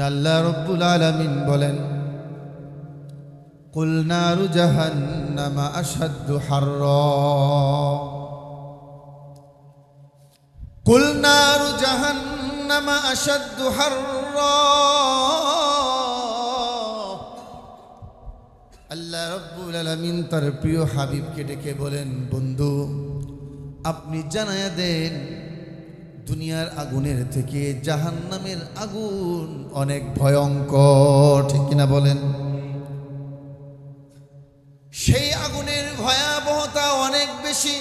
আল্লাহ রব্বুল আলামিন বলেন, কুল নারু জাহান্নাম আশাদ্দু হাররা, কুল নারু জাহান্নাম আশাদ্দু হাররা। আল্লাহ রব্বুল আলামিন তার প্রিয় হাবিবকে ডেকে বলেন, বন্ধু আপনি জানায়া দেন দুনিয়ার আগুনের থেকে জাহান্নামের আগুন অনেক ভয়ঙ্কর, ঠিক কিনা বলেন? সেই আগুনের ভয়াবহতা অনেক বেশি,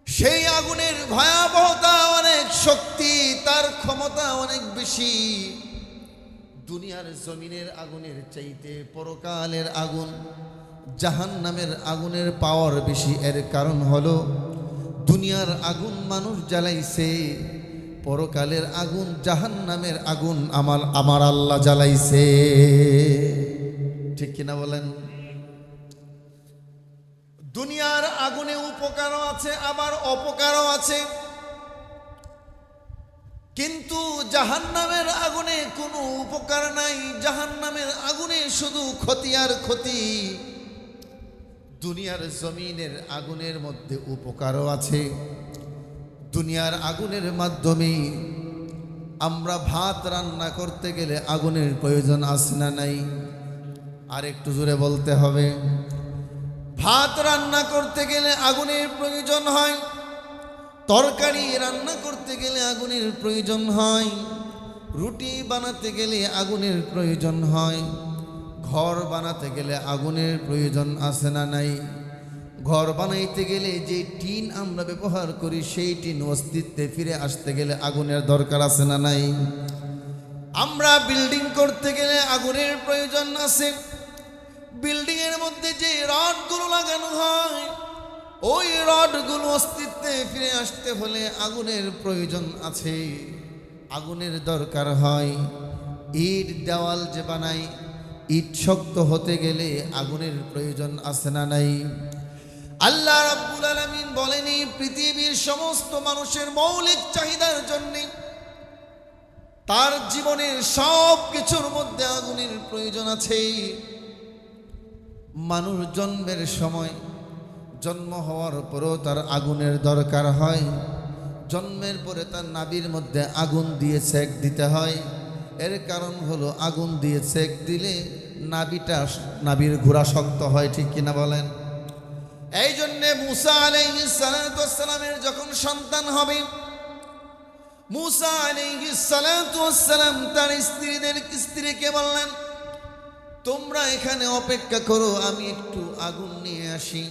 সেই আগুনের ভয়াবহতা অনেক শক্তি, তার ক্ষমতা অনেক বেশি। দুনিয়ার জমিনের আগুনের চাইতে পরকালের আগুন, জাহান্নামের আগুনের পাওয়ার বেশি। এর কারণ হলো দুনিয়ার আগুন মানুষ জ্বালাইছে, পরকালের আগুন জাহান্নামের আগুন আমার আল্লাহ জ্বালাইছে, ঠিক কিনা বলেন? দুনিয়ার আগুনে উপকারও আছে আবার অপকারও আছে, কিন্তু জাহান্নামের আগুনে কোনো উপকার নাই। জাহান্নামের আগুনে শুধু ক্ষতি আর ক্ষতি। দুনিয়ার জমিনের আগুনের মধ্যে উপকারও আছে। দুনিয়ার আগুনের মাধ্যমে আমরা ভাত রান্না করতে গেলে আগুনের প্রয়োজন আছে না নাই? আর একটু জোরে বলতে হবে। ভাত রান্না করতে গেলে আগুনের প্রয়োজন হয়, তরকারি রান্না করতে গেলে আগুনের প্রয়োজন হয়, রুটি বানাতে গেলে আগুনের প্রয়োজন হয়, ঘর বানাতে গেলে আগুনের প্রয়োজন আছে না নাই? ঘর বানাইতে গেলে যে টিন আমরা ব্যবহার করি সেই টিন অস্তিত্বে ফিরে আসতে গেলে আগুনের দরকার আছে না নাই? আমরা বিল্ডিং করতে গেলে আগুনের প্রয়োজন আছে। বিল্ডিং এর মধ্যে যে রডগুলো লাগানো হয় ওই রডগুলো অস্তিত্বে ফিরে আসতে হলে আগুনের প্রয়োজন আছে, আগুনের দরকার হয়। ইট দেওয়াল যে বানাই, ইট শক্ত হতে গেলে আগুনের প্রয়োজন আছে না নাই? আল্লাহ রাব্বুল আলামিন বলেনি পৃথিবীর সমস্ত মানুষের মৌলিক চাহিদার জন্য তার জীবনের সব কিছুর মধ্যে আগুনের প্রয়োজন আছে। মানুষ জন্মের সময়, জন্ম হওয়ার পরও তার আগুনের দরকার হয়। জন্মের পরে তার নাভির মধ্যে আগুন দিয়ে সেক দিতে হয়। এর কারণ হলো আগুন দিয়ে সেক দিলে নাভির ঘোড়া শক্ত হয়, ঠিক কিনা বলেন? এই জন্যে মুসা আলাইহিস সালাতু ওয়াস সালামের যখন সন্তান হবে, মুসা আলাইহিস সালাতু ওয়াস সালাম তার স্ত্রীকে বললেন, তোমরা এখানে অপেক্ষা করো, আমি একটু আগুন নিয়ে আসি।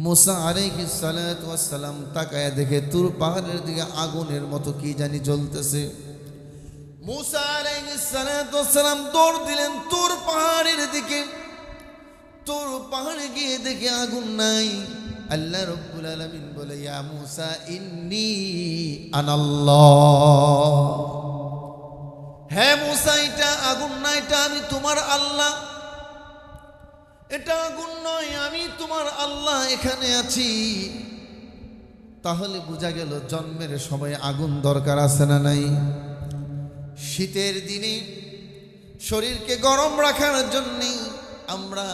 মুসা আলাইহিস সালাতু ওয়াস সালাম তাকায় দেখে তুর পাহাড়ের দিকে আগুনের মতো কি জানি জ্বলতেছে। মুসা আলাইহিস সালাতু ওয়াস সালাম দৌড় দিলেন তুর পাহাড়ের দিকে। তুর পাহাড়ে গিয়ে দেখে আগুন নাই। আল্লাহ রাব্বুল আলামিন বলে, ইয়া মুসা ইন্নী আনাল্লাহ, হে মুসা এটা আগুন না, এটা আমি তোমার আল্লাহ। এটা আগুন নয়, আমি তোমার আল্লাহ এখানে আছি। তাহলে বোঝা গেল জন্মের সময় আগুন দরকার আছে না নাই? শীতের দিনে শরীরকে গরম রাখার জন্য আমরা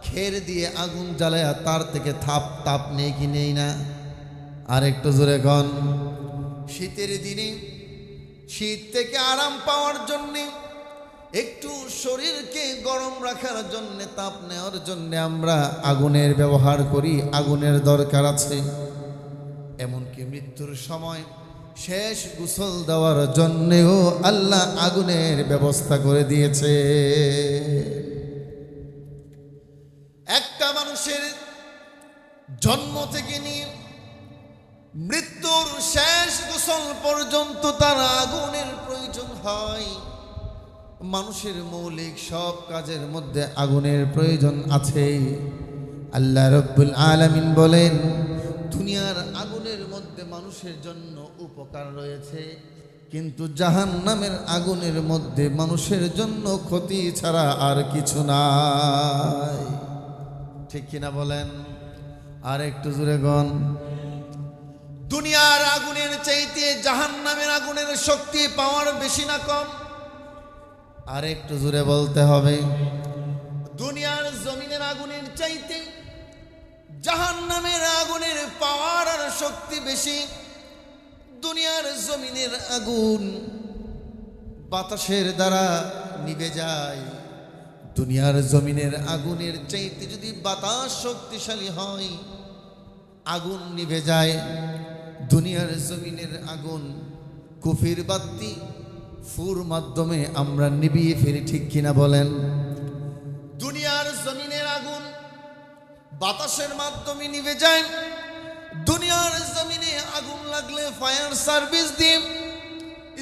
খের দিয়ে আগুন জ্বালায়া তার থেকে তাপ নেই কি নেই না? আর একটু জোরে গন। শীতের দিনে শীত থেকে আরাম পাওয়ার জন্যে, একটু শরীরকে গরম রাখার জন্যে, তাপ নেওয়ার জন্যে আমরা আগুনের ব্যবহার করি, আগুনের দরকার আছে। এমনকি মৃত্যুর সময় শেষ গোসল দেওয়ার জন্যেও আল্লাহ আগুনের ব্যবস্থা করে দিয়েছে। একটা মানুষের জন্ম থেকে নিয়ে মৃত্যুর শেষ গোসল পর্যন্ত তার আগুনের প্রয়োজন হয়। মানুষের মৌলিক সব কাজের মধ্যে আগুনের প্রয়োজন আছে। আল্লাহ রাব্বুল আলামিন বলেন, দুনিয়ার আগুনের মধ্যে মানুষের জন্য উপকার রয়েছে, কিন্তু জাহান্নামের আগুনের মধ্যে মানুষের জন্য ক্ষতি ছাড়া আর কিছু নাই, ঠিক কিনা বলেন? আর একটু জোরে গন। দুনিয়ার আগুনের চাইতে জাহান্নামের আগুনের শক্তি পাওয়ার বেশি না কম? আর একটু জোরে বলতে হবে। দুনিয়ার জমিনের আগুনের চাইতে জাহান্নামের আগুনের পাওয়ার আর শক্তি বেশি। দুনিয়ার জমিনের আগুন বাতাসের দ্বারা নিভে যায়। দুনিয়ার জমিনের আগুনের চাইতে যদি বাতাস শক্তিশালী হয়, আগুন নিভে যায়। দুনিয়ার জমিনের আগুন কুফির বাতি ফুর মাধ্যমে আমরা নিভিয়ে ফেলি, ঠিক কিনা বলেন? দুনিয়ার জমিনের আগুন বাতাসের মাধ্যমে নিভে যায়। দুনিয়ার জমিনে আগুন লাগলে ফায়ার সার্ভিস দিয়ে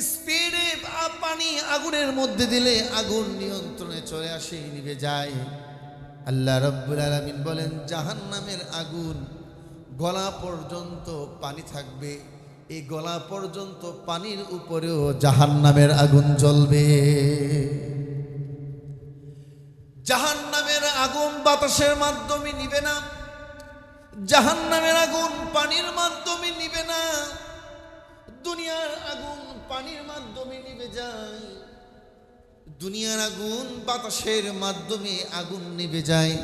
স্পিডে পানি আগুনের মধ্যে দিলে আগুন নিয়ন্ত্রণে চলে আসে, নিভে যায়। আল্লাহ রাব্বুল আলামিন বলেন জাহান্নামের আগুন গলা পর্যন্ত পানি থাকবে, এই গলা পর্যন্ত পানির উপরেও জাহান্নামের আগুন জ্বলবে। জাহান্নামের আগুন বাতাসের মাধ্যমে নিবে না, জাহান্নামের আগুন পানির মাধ্যমে নিবে না। দুনিয়ার আগুন পানির মাধ্যমে নিভে যায়, দুনিয়ার আগুন বাতাসের মাধ্যমে আগুন নিভে যায়।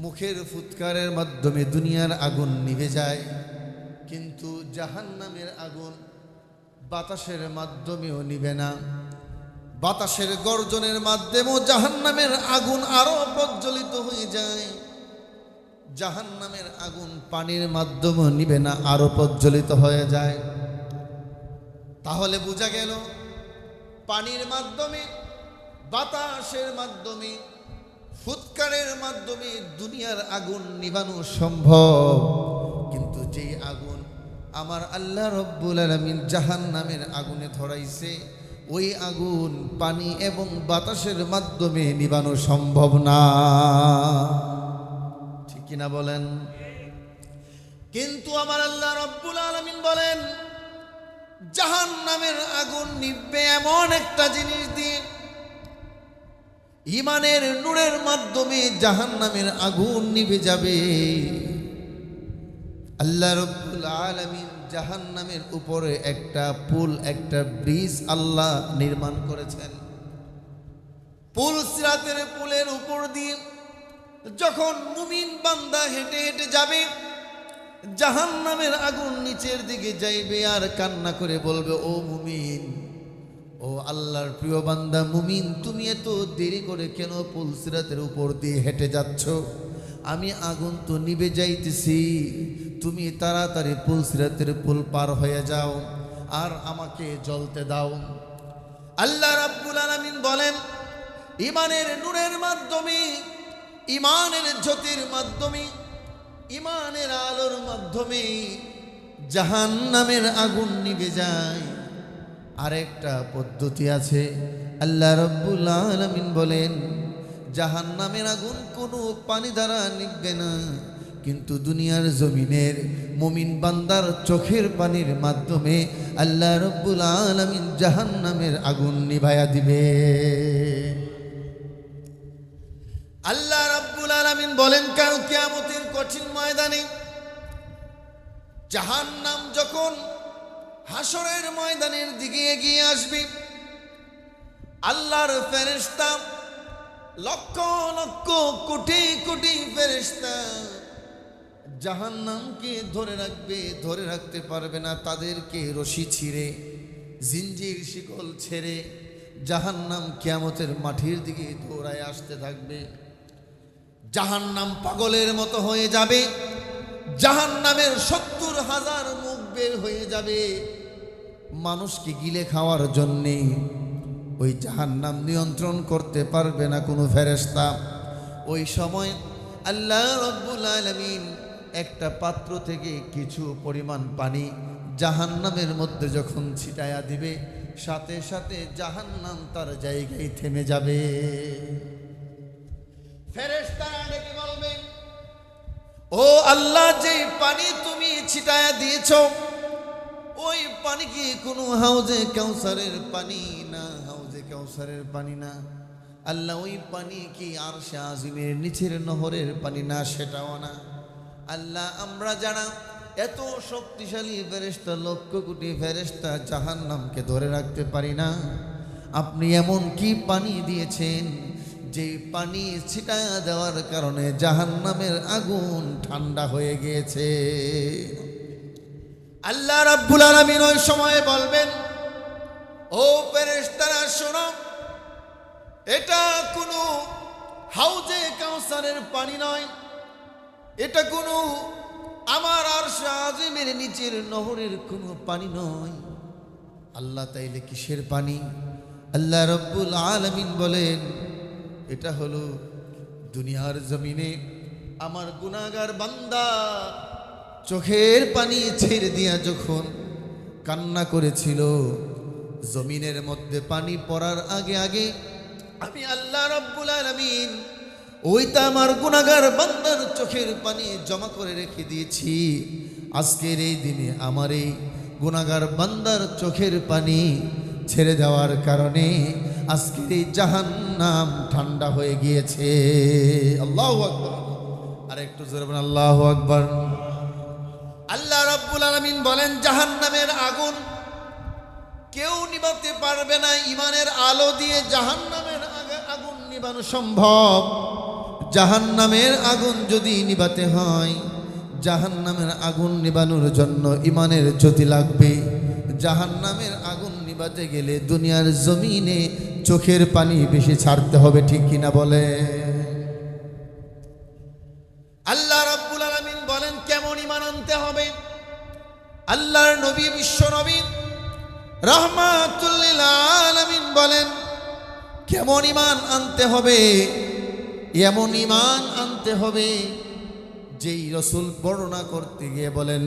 মুখের ফুৎকারের মাধ্যমে দুনিয়ার আগুন নিভে যায়, কিন্তু জাহান্নামের আগুন বাতাসের মাধ্যমেও নিভে না। বাতাসের গর্জনের মাধ্যমেও জাহান্নামের আগুন আরো প্রজ্বলিত হয়ে যায়। জাহান্নামের আগুন পানির মাধ্যমেও নিভে না, আরো প্রজ্বলিত হয়ে যায়। তাহলে বোঝা গেল পানির মাধ্যমে, বাতাসের মাধ্যমে, ফুৎকারের মাধ্যমে দুনিয়ার আগুন নিভানো সম্ভব। কিন্তু যেই আগুন আমার আল্লাহ রব্বুল আলামিন জাহান্নামের আগুনে ধরাইছে, ওই আগুন পানি এবং বাতাসের মাধ্যমে নিভানো সম্ভব না, ঠিক কিনা বলেন? কিন্তু আমার আল্লাহ রব্বুল আলামিন বলেন জাহান্নামের আগুন নিভবে এমন একটা জিনিস দিয়ে, ঈমানের নূরের মাধ্যমে জাহান্নামের আগুন নিভে যাবে। আল্লাহ রাব্বুল আলামিন জাহান্নামের উপরে একটা পুল, একটা ব্রিজ আল্লাহ নির্মাণ করেছেন। পুল সিরাতের পুলের উপর দিয়ে যখন মুমিন বান্দা হেঁটে হেঁটে যাবে, জাহান্নামের আগুন নিচের দিকে যাইবে আর কান্না করে বলবে, ও মুমিন, ও আল্লাহর প্রিয় বান্দা মুমিন, তুমি এত দেরি করে কেন পুল সিরাতের উপর দিয়ে হেঁটে যাচ্ছ? আমি আগুন তো নিভে যাইতেছি, তুমি তাড়াতাড়ি পুল সিরাতের পুল পার হয়ে যাও আর আমাকে জ্বলতে দাও। আল্লাহ রাব্বুল আলামিন বলেন ঈমানের নূরের মাধ্যমে, ঈমানের জ্যোতির মাধ্যমে, ঈমানের আলোর মাধ্যমে জাহান্নামের আগুন নিভে যায়। আরেকটা পদ্ধতি আছে, আল্লাহ রাব্বুল আলামিন বলেন জাহান্নামের আগুন কোনো পানি দ্বারা নিভবে না, কিন্তু দুনিয়ার জমিনের মুমিন বান্দার চোখের পানির মাধ্যমে আল্লাহ রাব্বুল আলামিন জাহান্নামের আগুন নিভায়া দিবে। আল্লাহ রাব্বুল আলামিন বলেন কাল কিয়ামতের কঠিন ময়দানে জাহান্নাম যখন হাসরের ময়দানের দিকে এগিয়ে আসবে, আল্লাহর ফেরেশতা লক্ষ লক্ষ কোটি কোটি ফেরেশতা জাহান্নামকে ধরে রাখবে, ধরে রাখতে পারবে না। তাদেরকে রশি ছিঁড়ে, জিঞ্জির শিকল ছেড়ে জাহান্নাম কিয়ামতের মাটির দিকে দৌড়ায় আসতে থাকবে। জাহান্নাম পাগলের মতো হয়ে যাবে, জাহান্নামের ৭০,০০০ মুখ বের হয়ে যাবে মানুষকে গিলে খাওয়ার জন্যে। ওই জাহান্নাম নিয়ন্ত্রণ করতে পারবে না কোনো ফেরেশতা। ওই সময় আল্লাহ রাব্বুল আলামিন একটা পাত্র থেকে কিছু পরিমাণ পানি জাহান্নামের মধ্যে যখন ছিটায়া দিবে, সাথে সাথে জাহান্নাম তার জায়গায় থেমে যাবে। ফেরেশতারা ডেকে বলবে, ও আল্লাহ, যে পানি তুমি ছিটায়া দিয়েছো ওই পানি কি কোনো হাউজে কাউসারের পানি না? হাউজে কাউসারের পানি না। আল্লাহ, ওই পানি কি আরশে আজিমের নিচের নহরের পানি না? সেটাও না। আল্লাহ, আমরা যারা এত শক্তিশালী ফেরেশতা, লক্ষ কোটি ফেরেশতা জাহান্নামকে ধরে রাখতে পারি না, আপনি এমন কি পানি দিয়েছেন যে পানি ছিটা দেওয়ার কারণে জাহান্নামের আগুন ঠান্ডা হয়ে গিয়েছে। আল্লাহ রাব্বুল আলামিন ওই সময় বলবেন, ও ফেরেশতারা শোনো, এটা কোনো হাউজে কাউসারের পানি নয়, এটা কোনো আমার আরশ আজিমের নিচের নহরের কোনো পানি নয়। আল্লাহ তাইলে কিসের পানি? আল্লাহ রাব্বুল আলামিন বলেন, এটা হলো দুনিয়ার জমিনে আমার গুনাহগার বান্দা চোখের পানি ছেড়ে দিয়া যখন কান্না করেছিল, জমিনের মধ্যে পানি পড়ার আগে আগে আমি আল্লাহ রাব্বুল আলামিন ওইটা আমার গুনাহগার বান্দার চোখের পানি জমা করে রেখে দিয়েছি। আজকের এই দিনে আমার এই গুনাহগার বান্দার চোখের পানি ছেড়ে দেওয়ার কারণে আজকের এই জাহান্নাম ঠান্ডা হয়ে গিয়েছে। আল্লাহু আকবার। আর একটু জোরে বলেন আল্লাহু আকবার। আল্লাহ রাব্বুল আলামিন বলেন, জাহান্নামের আগুন কেউ নিভাতে পারবে না। ঈমানের আলো দিয়ে জাহান্নামের আগুন নিভানো সম্ভব। জাহান্নামের আগুন যদি নিভাতে হয়, জাহান্নামের আগুন নিভানোর জন্য ঈমানের জ্যোতি লাগবে। জাহান্নামের আগুন নিভাতে গেলে দুনিয়ার জমিনে চোখের পানি বেশি ছাড়তে হবে, ঠিক কিনা বলে? আল্লাহ রাব্বুল আলামিন বলেন কেমন ঈমান আনতে হবে। আল্লাহর নবী, বিশ্ব নবী রাহমাতুল লিল আলামিন বলেন কেমন ঈমান আনতে হবে। এমন ঈমান আনতে হবে যেই রাসূল বর্ণনা করতে গিয়ে বলেন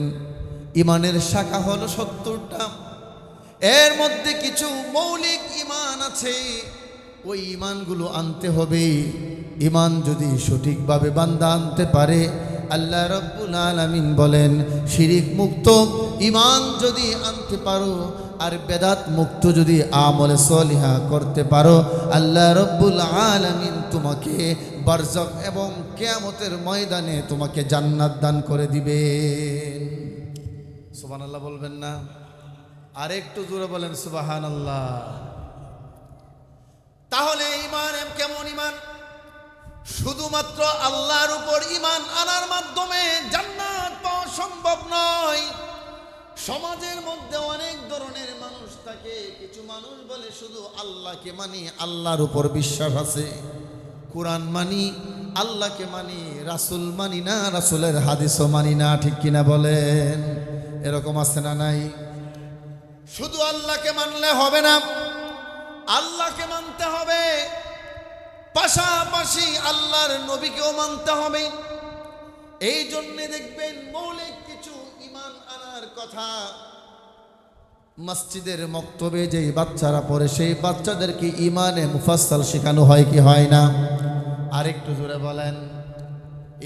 ঈমানের শাখা হলো 70টা, এর মধ্যে কিছু মৌলিক ঈমান আছে, ওই ঈমানগুলো আনতে হবে। ঈমান যদি সঠিকভাবে বান্দা আনতে পারে, আল্লাহ রাব্বুল আলামিন বলেন শিরিক মুক্ত ঈমান যদি আনতে পারো আর বেদাত মুক্ত যদি আমলে সলিহা করতে পারো, আল্লাহ রাব্বুল আলামিন তোমাকে বারজাখ এবং কিয়ামতের ময়দানে তোমাকে জান্নাত দান করে দিবেন। সুবহানাল্লাহ বলবেন না? আর একটু জোরে বলেন সুবহানাল্লাহ। তাহলে ঈমান কেমন ঈমান? শুধুমাত্র আল্লাহর উপর ঈমান আনার মাধ্যমে জান্নাত পাওয়া সম্ভব নয়। সমাজের মধ্যে অনেক ধরনের মানুষ থাকে। কিছু মানুষ বলে শুধু আল্লাহকে মানি, আল্লাহর উপর বিশ্বাস আছে, কোরআন মানি, আল্লাহকে মানি, রাসূল মানি না, রাসূলের হাদিসও মানি না, ঠিক কিনা বলেন? এরকম আছে না নাই? শুধু আল্লাহকে মানলে হবে না, আল্লাহকে মানতে হবে, পাশাপাশি আল্লাহর নবীকেও মানতে হবে। এই জন্যে দেখবেন মৌলিক কিছু ঈমান আনার কথা মসজিদের মক্তবে যেই বাচ্চারা পড়ে সেই বাচ্চাদেরকে ঈমানে মুফাসসাল শেখানো হয় কি হয় না? আরেকটু জোরে বলেন।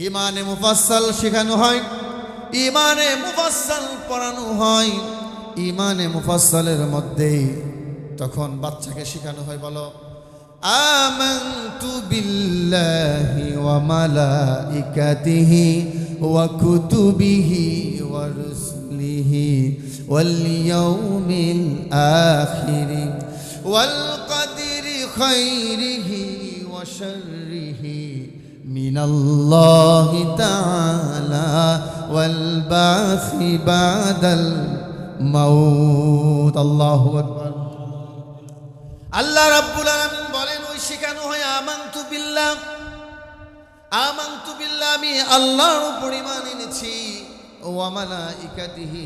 ঈমানে মুফাসসাল শেখানো হয়, ঈমানে মুফাসসাল পড়ানো হয়। ঈমানে মুফাসসালের মধ্যে তখন বাচ্চাকে শেখানো হয়, বলো আমানতু বিল্লাহি ওয়া মালাইকাতিহি ওয়া কুতুবিহি ওয়া রুসুলিহি ওয়াল ইয়াউমিল আখিরি ওয়াল কদরি খাইরিহি ওয়া শাররিহি মিনাল্লাহি তাআলা ওয়াল বাসি বাদাল মাউত। আল্লাহু আকবার। আল্লাহ রাব্বুল আলামিন বলেন ওই শেখানো হয় আমানতু বিল্লাহ, আমানতু বিল্লাহ, আমি আল্লাহর উপর ঈমান এনেছি, ওয়া মালাইকাতিহি,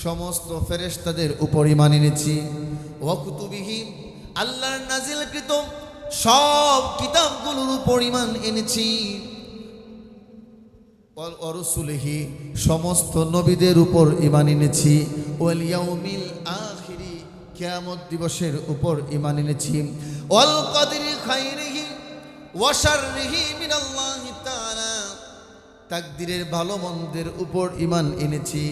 সমস্ত ফেরেশতাদের উপর ঈমান এনেছি, ওয়া কুতুবিহি, আল্লাহর নাজিলকৃত সব কিতাবগুলোর উপর ঈমান এনেছি, ওয়া রুসুলিহি, সমস্ত নবীদের উপর ঈমান এনেছি, ওয়াল ইয়াউমিল আখিরি, কিয়ামত দিবসের উপর ঈমান এনেছি, ওয়াল কদরি খাইরিহি ওয়া শাররিহি মিনাল্লাহি তাআলা, তাকদীরের ভালো মন্দের উপর ঈমান এনেছি,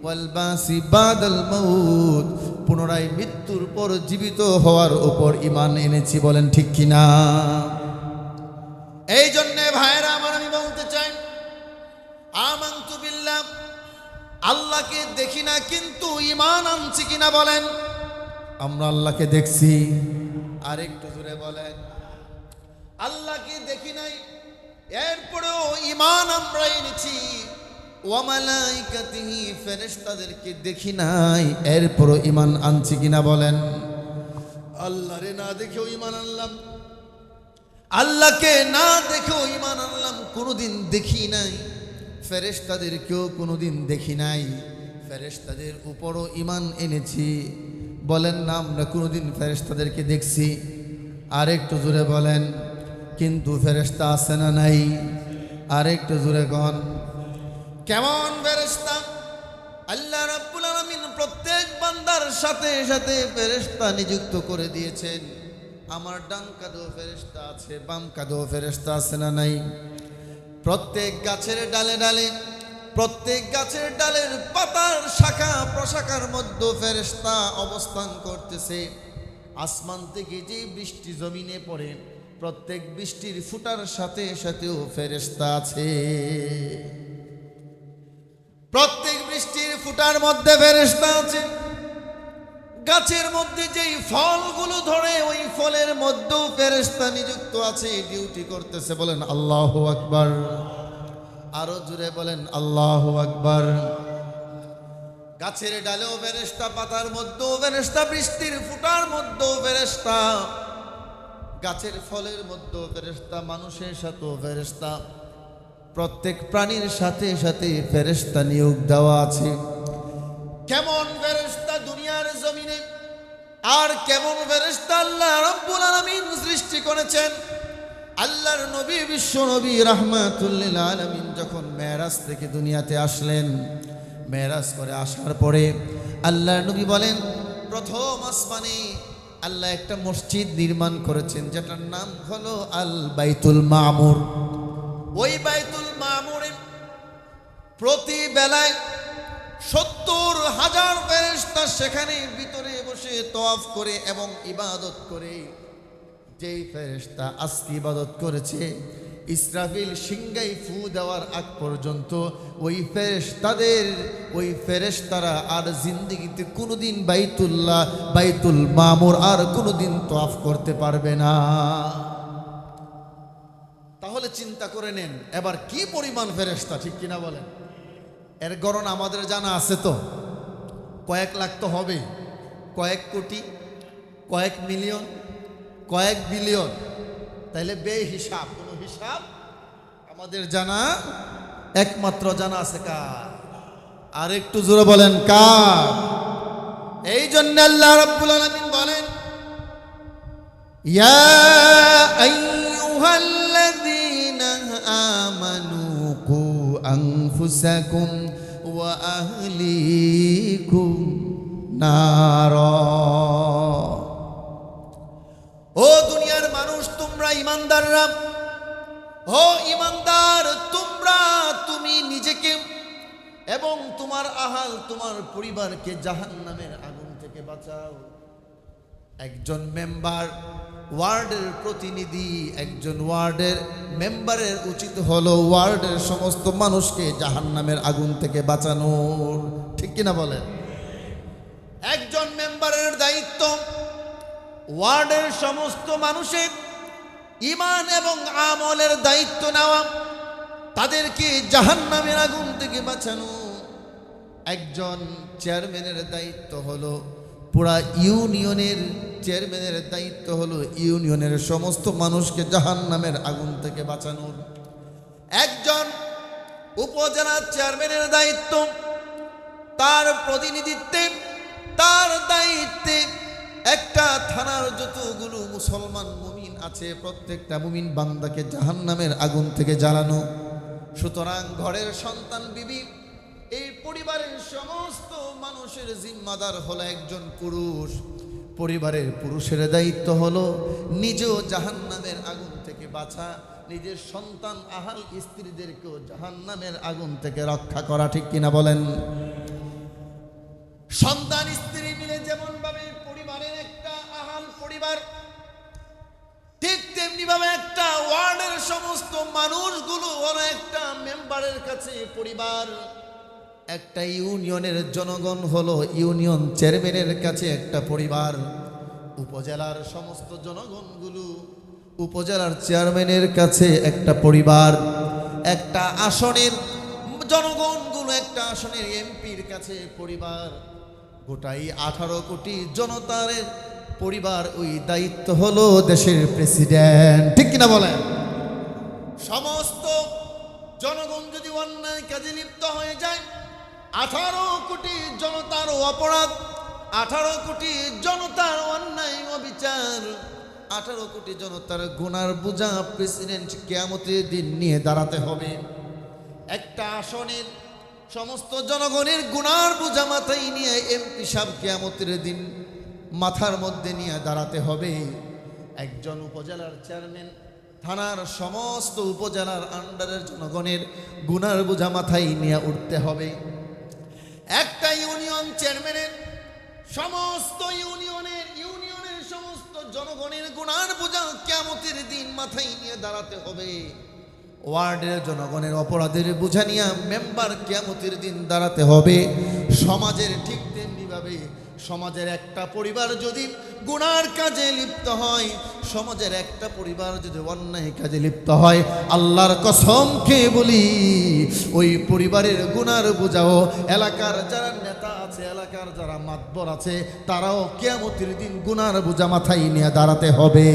ওয়াল বাসি বাদাল মাউত, পুনরায় মৃত্যুর পর জীবিত হওয়ার উপর ঈমান এনেছি। বলেন ঠিক কিনা? এই জন্য ভাইরা আমার, আমি বলতে চাই আমানতু বিল্লাহ, আল্লাহকে দেখি না কিন্তু ঈমান আনছি কিনা বলেন? আমরা আল্লাহকে দেখছি, আরেকটু জোরে বলেন। আল্লাহকে দেখি নাই, এরপরেও ঈমান আমরা এনেছি। ওয়া মালাইকাতিহি, ফেরেশতাদেরকে দেখি নাই, এরপরও ঈমান আনছি কিনা বলেন। আল্লাহরে না দেখেও ঈমান আনলাম, আল্লাহকে না দেখেও ঈমান আনলাম। কোনোদিন দেখি নাই, ফেরেশতাদেরকেও কোনোদিন দেখি নাই, ফেরেশতাদের উপরও ঈমান এনেছি। বলেন না আমরা কোনোদিন ফেরেশতাদেরকে দেখছি? আরেকটু জোরে বলেন। কিন্তু ফেরেশতা আছে না নাই? আরেকটু জোরে কন। কেমন ফেরেশতা? আল্লাহ রাব্বুল আলামিন প্রত্যেক বান্দার সাথে সাথে ফেরেশতা নিযুক্ত করে দিয়েছেন। আমার ডান কাঁধেও ফেরেশতা আছে, বাম কাঁধেও ফেরেশতা আছে না নাই? প্রত্যেক গাছের ডালে ডালে, প্রত্যেক গাছের ডালের পাতার শাখা প্রশাখার মধ্যে ফেরেশতা অবস্থান করতেছে। আসমান থেকে যে বৃষ্টি জমিনে পড়ে, প্রত্যেক বৃষ্টির ফুটার সাথে সাথেও ফেরেশতা আছে। প্রত্যেক বৃষ্টির ফুটার মধ্যে ফেরেশতা আছে। গাছের মধ্যে যেই ফলগুলো ধরে, ওই ফলের মধ্যেও ফেরেশতা নিযুক্ত আছে, ডিউটি করতেছে। বলেন আল্লাহু আকবার। আরো জোরে বলেন আল্লাহু আকবার। গাছের ডালেও ফেরেশতা, পাতার মধ্যেও ফেরেশতা, বৃষ্টির ফুটার মধ্যেও ফেরেশতা, গাছের ফলের মধ্যেও ফেরেশতা, মানুষের সাথেও ফেরেশতা। প্রত্যেক প্রাণীর সাথে সাথে ফেরেশতা নিয়োগ দেওয়া আছে। কেমন ফেরেশতা দুনিয়ার জমিনে, আর কেমন ফেরেশতা আল্লাহ রাব্বুল আলামিন সৃষ্টি করেছেন। আল্লাহর নবী, বিশ্ব নবী রাহমাতুল লিল আলামিন যখন মেরাজ থেকে দুনিয়াতে আসলেন, মেরাজ করে আসার পরে আল্লাহর নবী বলেন, প্রথম আসমানে আল্লাহ একটা মসজিদ নির্মাণ করেছেন, যেটার নাম হলো আল বাইতুল মামুর। ওই বাইতুল মামুরে প্রতি বেলায় 70,000 ফেরেশতা সেখানে ভিতরে বসে তওয়াফ করে এবং ইবাদত করে। যেই ফেরেশতা আজকে ইবাদত করেছে, ইসরাফিল সিংগাই ফু দেওয়ার আগ পর্যন্ত ওই ফেরেশতারা আর জিন্দেগিতে কোনোদিন বাইতুল মামুর আর কোনোদিন তওয়াফ করতে পারবে না। তাহলে চিন্তা করে নেন এবার কি পরিমাণ ফেরেশতা, ঠিক কিনা বলেন? এর গণন আমাদের জানা আছে তো? কয়েক লাখ তো হবে, কয়েক কোটি, কয়েক মিলিয়ন, কয়েক বিলিয়ন। তাইলে বেহিসাব, কোনো হিসাব আমাদের জানা, একমাত্র জানা আছে কার? আর একটু জোরে বলেন কার? এই জন্য আল্লাহ রাব্বুল আলামিন বলেন, ইয়া আইয়ুহাল্লাযীনা আমানু কু আনফুসাকুম ওয়া আহলিকুম নারা। ও দুনিয়ার মানুষ, তোমরা ইমানদাররা, ও ইমানদার তোমরা, তুমি নিজেকে এবং তোমার আহাল, তোমার পরিবারকে জাহান্নামের আগুন থেকে বাঁচাও। একজন মেম্বার, ওয়ার্ডের প্রতিনিধি, একজন ওয়ার্ডের মেম্বারের উচিত হলো ওয়ার্ডের সমস্ত মানুষকে জাহান্নামের আগুন থেকে বাঁচানোর, ঠিক কিনা বলেন? একজন মেম্বারের দায়িত্ব ওয়ার্ডের সমস্ত মানুষের ঈমান এবং আমলের দায়িত্ব নেওয়া, তাদেরকে জাহান্নামের আগুন থেকে বাঁচানো। একজন চেয়ারম্যানের দায়িত্ব হলো, পুরা ইউনিয়নের চেয়ারম্যানের দায়িত্ব হলো ইউনিয়নের সমস্ত মানুষকে জাহান্নামের আগুন থেকে বাঁচানোর। একজন উপজেলার চেয়ারম্যানের দায়িত্ব, তার প্রতিনিধিত্বে, তার দায়িত্বে একটা থানার যতগুলো মুসলমান মুমিন আছে, প্রত্যেকটা মুমিন বান্দাকে জাহান্নামের আগুন থেকে জ্বালানো। সুতরাং ঘরের সন্তান, বিবি, এই পরিবারের সমস্ত মানুষের জিম্মাদার হলো একজন পুরুষ। পরিবারের পুরুষের দায়িত্ব হলো নিজেও জাহান্নামের আগুন থেকে বাঁচা, নিজের সন্তান, আহাল, স্ত্রীদেরকেও জাহান্নামের আগুন থেকে রক্ষা করা, ঠিক কিনা বলেন? সন্তান স্ত্রী মিলে যেমন ভাবে পরিবারের একটা আহাল পরিবার, ঠিক তেমনি ভাবে একটা ওয়ার্ডের সমস্ত মানুষগুলো হলো একটা মেম্বারের কাছে পরিবার। একটা ইউনিয়নের জনগণ হলো ইউনিয়ন চেয়ারম্যানের কাছে একটা পরিবার। উপজেলার সমস্ত জনগণগুলো উপজেলার চেয়ারম্যানের কাছে একটা পরিবার, একটা আসনের জনগণগুলো একটা আসনের এমপির কাছে পরিবার, গোটাই 18 কোটি জনতার পরিবার। ওই দায়িত্ব হলো দেশের প্রেসিডেন্ট, ঠিক কিনা বলেন? সমস্ত জনগণ যদি অন্যায় কাজে লিপ্ত হয়ে যায়, 18 কোটি জনতার অপরাধ, 18 কোটি জনতার অন্যায় অবিচার, 18 কোটি জনতার গুনার বোঝা প্রেসিডেন্ট কিয়ামতের দিন নিয়ে দাঁড়াতে হবে। একটা আসনের সমস্ত জনগণের গুনার বোঝা মাথায় নিয়ে এমপি সাহেব কিয়ামতের দিন মাথার মধ্যে নিয়ে দাঁড়াতে হবে। একজন উপজেলার চেয়ারম্যান থানার সমস্ত উপজেলার আন্ডারের জনগণের গুনার বোঝা মাথায় নিয়ে উঠতে হবে। একটা ইউনিয়ন চেয়ারম্যানের সমস্ত ইউনিয়নের সমস্ত জনগণের গুনার বোঝা কিয়ামতের দিন মাথায় নিয়ে দাঁড়াতে হবে। ওয়ার্ডের জনগণের অপরাধের বোঝা নিয়ে মেম্বার কিয়ামতের দিন দাঁড়াতে হবে। সমাজের ঠিক তেমনিভাবে সমাজের একটা পরিবার যদি গুনার কাজে লিপ্ত হয়, সমাজের একটা পরিবার যদি অন্যায় কাজে লিপ্ত হয়, আল্লাহর কসম খেয়ে বলি ওই পরিবারের গুনার বোঝাও এলাকার যারা নেতা আছে, এলাকার যারা মাতবর আছে, তারাও কিয়ামতের দিন গুনার বোঝা মাথায় নিয়ে দাঁড়াতে হবে,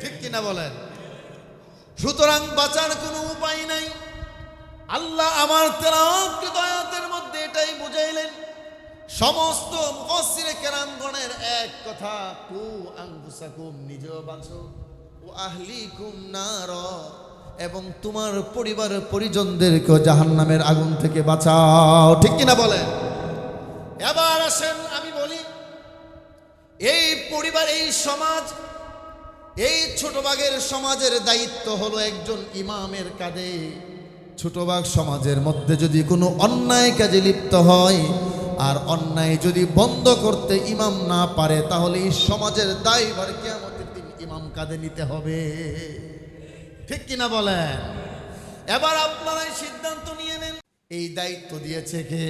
ঠিক কিনা বলেন? সুতরাং বাঁচার কোনো উপায় নাই। আল্লাহ আমার তেলাওয়াতকৃত আয়াতের মধ্যে এটাই বুঝাইলেন। সমস্ত মুফাসসিরে কেরামগণের এক কথা, কু আনফুসাকুম, নিজেও বাঁচো, ও আহলিকুম নার, এবং তোমার পরিবার পরিজনদেরকে জাহান্নামের আগুন থেকে বাঁচাও, ঠিক কিনা বলেন? এবার আসেন আমি বলি, এই পরিবার, এই সমাজ, এই ছোটবাগের সমাজের দায়িত্ব হলো একজন ইমামের কাঁধে। ছোটবাগ সমাজের মধ্যে যদি কোনো অন্যায় কাজে লিপ্ত হয় আর অন্যায় যদি বন্ধ করতে ইমাম না পারে, তাহলে এই সমাজের দায়ভার কিয়ামতের দিন ইমাম কাঁধে নিতে হবে, ঠিক কিনা বলেন? এবার আপনারাই সিদ্ধান্ত নিয়ে নেন, এই দায়িত্ব দিয়েছে কে?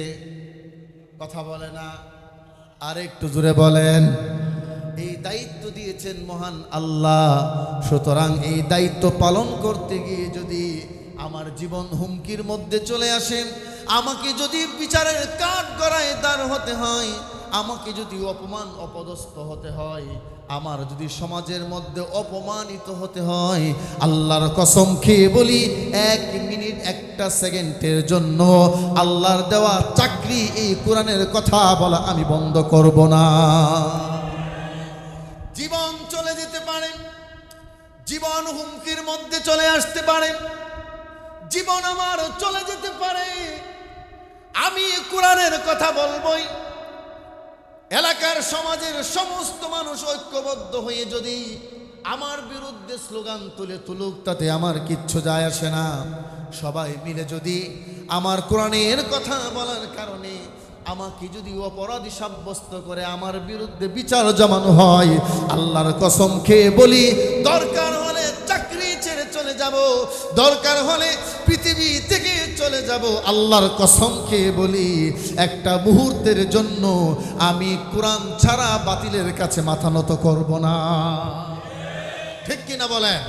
কথা বলে না, আর একটু জোরে বলেন। এই দায়িত্ব দিয়েছেন মহান আল্লাহ। সুতরাং এই দায়িত্ব পালন করতে গিয়ে যদি আমার জীবন হুমকির মধ্যে চলে আসে, আমাকে যদি বিচারের কাঠগড়ায় দাঁড় হতে হয়, আমাকে যদি অপমান অপদস্থ হতে হয়, আমার যদি সমাজের মধ্যে অপমানিত হতে হয়, আল্লাহর কসম খেয়ে বলি 1 মিনিট 1টা সেকেন্ডের জন্য আল্লাহর দেওয়া চাকরি, এই কোরআনের কথা বলা আমি বন্ধ করব না। জীবন চলে যেতে পারে, জীবন হুমকির মধ্যে চলে আসতে পারে, জীবন আমার চলে যেতে পারে, আমি কোরআনের কথা বলবই। এলাকার সমাজের সমস্ত মানুষ ঐক্যবদ্ধ হয়ে যদি আমার বিরুদ্ধে স্লোগান তুলুক, তাতে আমার কিচ্ছু যায় আসে না। সবাই মিলে যদি আমার কোরআনের কথা বলার কারণে আমাকে যদি অপরাধী সাব্যস্ত করে আমার বিরুদ্ধে বিচার জমানো হয়, আল্লাহর কসম খেয়ে বলি, দরকার হলে চাকরি ছেড়ে চলে যাব, দরকার হলে পৃথিবী থেকে চলে যাব, আল্লাহর কসম খেয়ে বলি একটা মুহূর্তের জন্য আমি কোরআন ছাড়া বাতিলের কাছে মাথা নত করব না, ঠিক কিনা বলেন?